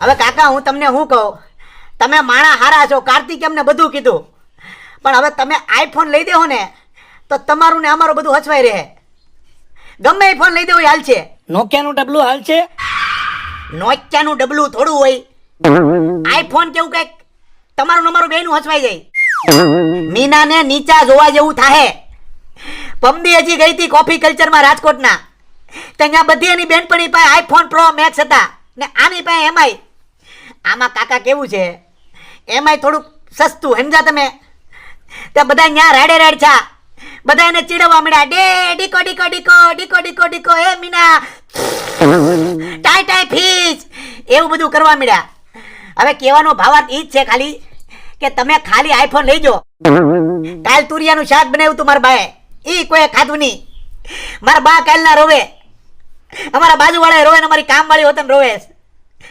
હવે કાકા હું તમને શું કહું, તમે માણા હારા છો, કાર્તિક એમને બધું કીધું, પણ હવે તમે આઈફોન લઈ દેવો ને તો તમારું ને અમારું બધું હચવાઈ રહે. ગમે એ ફોન લઈ દેવો હાલ છે. નોકિયાનું ડબલું હાલ છે? નોકિયાનું ડબલું થોડું હોય, આઈફોન કેવું કઈક તમારું અમારું બેનું હચવાઈ જાય. મીના ને નીચા જોવા જેવું થાહે. પમદી હજી ગઈ હતી કોફી કલ્ચરમાં રાજકોટના, ત્યાં બધી એની બેનપણી પાસે આઈફોન પ્રો મેક્સ હતા ને આની પાસે એમઆઈ. આમાં કાકા કેવું છે, એમઆઈ થોડુંક સસ્તું, સમજા તમે? તે બધા ત્યાં રાડે રાડ છા, બધા એને ચીડવવા મળ્યા, ડે ડીકો ડીકો ડીકો ડીકો ડીકો ડીકો, એ મીના ટાઈ ટાઈ ફીસ, એવું બધું કરવા મળ્યા. હવે કહેવાનો ભાવાર્થ ઈ જ છે ખાલી કે તમે ખાલી આઈફોન લઈ જો. કાલ તુરિયાનું શાક બનાવ્યું તું મારા બાએ, ઈ કોઈ ખાધું નહીં. મારા બા કાલના રોવે, અમારા બાજુવાળા રોવે ને અમારી કામવાળી હોતન રોવે.